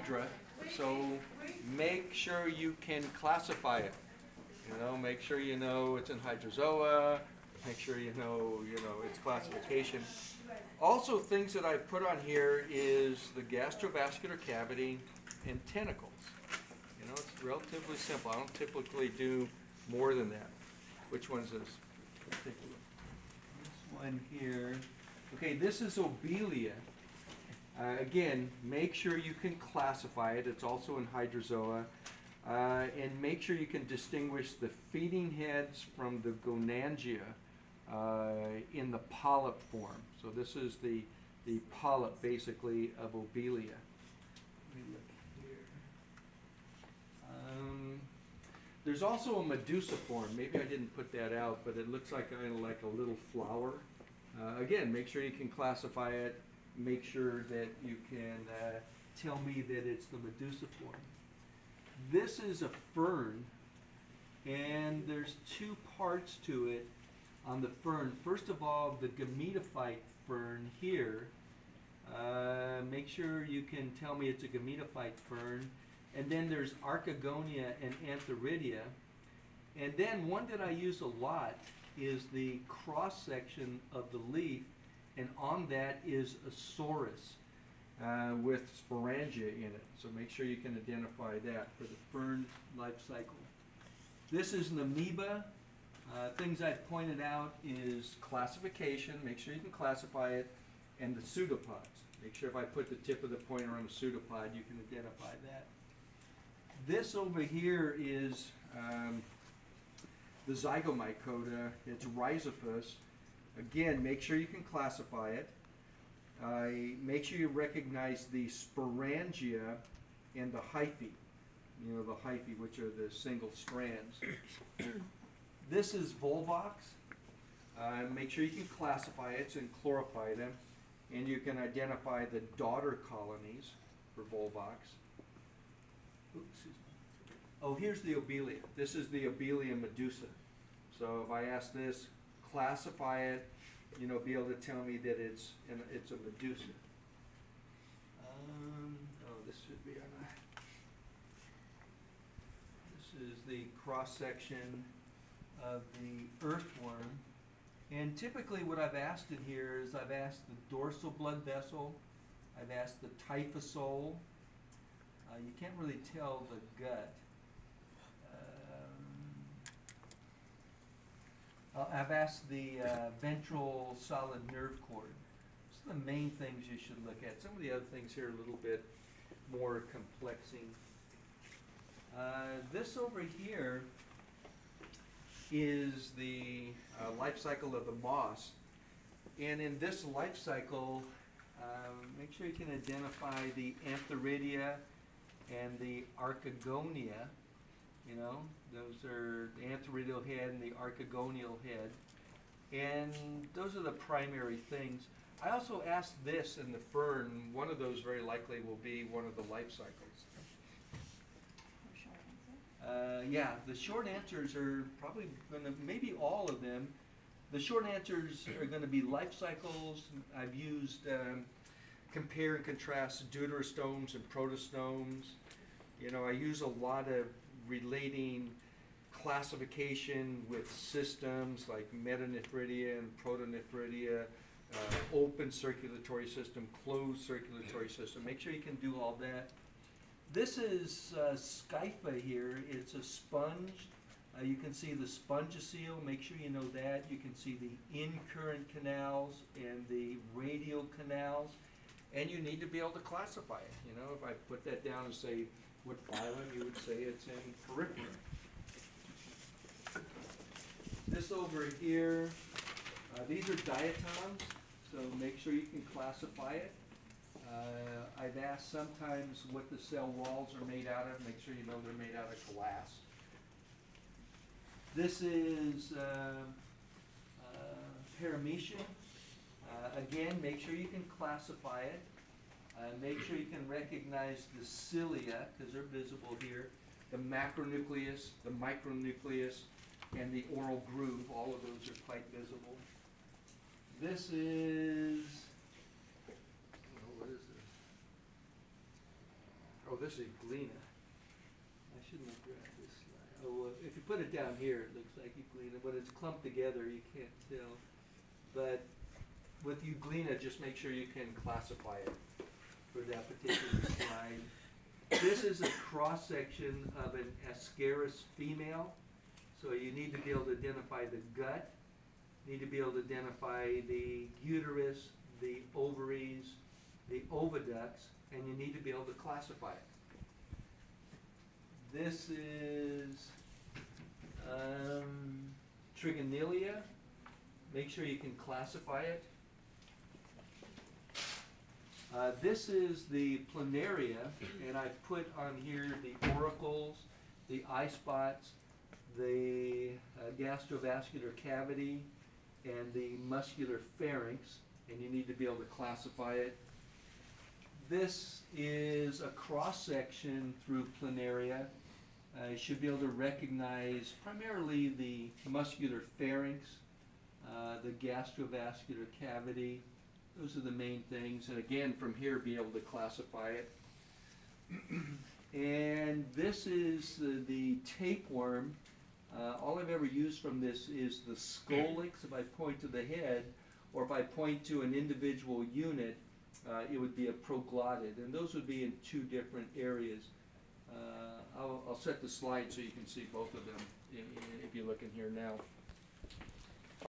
hydra, so make sure you can classify it. Make sure you know it's in hydrozoa. Make sure you know its classification. Also, things that I've put on here is the gastrovascular cavity and tentacles. It's relatively simple. I don't typically do more than that. Which one is this? Let's take a look. This one here. Okay, this is obelia. Again, make sure you can classify it. It's also in hydrozoa. And make sure you can distinguish the feeding heads from the gonangia in the polyp form. So this is the polyp, basically, of obelia. Let me look here. There's also a medusa form. Maybe I didn't put that out, but it looks like kind of like a little flower. Again, make sure you can classify it. Make sure that you can tell me that it's the medusa form. This is a fern, and there's two parts to it on the fern. First of all, the gametophyte fern here. Make sure you can tell me it's a gametophyte fern. And then there's archegonia and antheridia. And then one that I use a lot is the cross section of the leaf, and on that is a sorus with sporangia in it. So make sure you can identify that for the fern life cycle. This is an amoeba. Things I've pointed out is classification. Make sure you can classify it. And the pseudopods. Make sure if I put the tip of the pointer on a pseudopod, you can identify that. This over here is the zygomycota. It's rhizopus. Again, make sure you can classify it. Make sure you recognize the sporangia and the hyphae. The hyphae, which are the single strands. This is volvox. Make sure you can classify it and chlorophyte them. And you can identify the daughter colonies for volvox. Oops. Oh, here's the obelia. This is the obelia medusa. So if I ask this, classify it, be able to tell me that it's a medusa. This should be on This is the cross section of the earthworm. And typically what I've asked in here is I've asked the dorsal blood vessel, I've asked the typhosole. You can't really tell the gut. I've asked the ventral solid nerve cord. Those are the main things you should look at. Some of the other things here are a little bit more complexing. This over here is the life cycle of the moss. And in this life cycle, make sure you can identify the antheridia and the archegonia. Those are the antheridial head and the archegonial head. And those are the primary things. I also asked this in the fern. One of those very likely will be one of the life cycles. Yeah, the short answers are probably going to, maybe all of them. The short answers are going to be life cycles. I've used compare and contrast deuterostomes and protostomes. I use a lot of relating classification with systems like metanephridia and protonephridia, open circulatory system, closed circulatory system. Make sure you can do all that. This is Scypha here. It's a sponge. You can see the spongiceal. Make sure you know that. You can see the incurrent canals and the radial canals. And you need to be able to classify it. If I put that down and say what phylum, you would say it's in periphery. This over here, these are diatoms, so make sure you can classify it. I've asked sometimes what the cell walls are made out of. Make sure you know they're made out of glass. This is Paramecium. Again, make sure you can classify it. Make sure you can recognize the cilia, because they're visible here, the macronucleus, the micronucleus, and the oral groove. All of those are quite visible. This is, what is this? Oh, this is Glena. I shouldn't have grabbed this slide. Oh, well, if you put it down here, it looks like Euglena, but it's clumped together, you can't tell. But with Euglena, just make sure you can classify it for that particular slide. This is a cross-section of an Ascaris female, so you need to be able to identify the gut, need to be able to identify the uterus, the ovaries, the oviducts, and you need to be able to classify it. This is Trigonelia. Make sure you can classify it. This is the planaria, and I put on here the auricles, the eye spots, the gastrovascular cavity, and the muscular pharynx, and you need to be able to classify it. This is a cross-section through planaria. You should be able to recognize primarily the muscular pharynx, the gastrovascular cavity. Those are the main things. And again, from here, be able to classify it. And this is the tapeworm. All I've ever used from this is the scolex. If I point to the head, or if I point to an individual unit, it would be a proglotid, and those would be in two different areas. I'll set the slide so you can see both of them if you look in here now.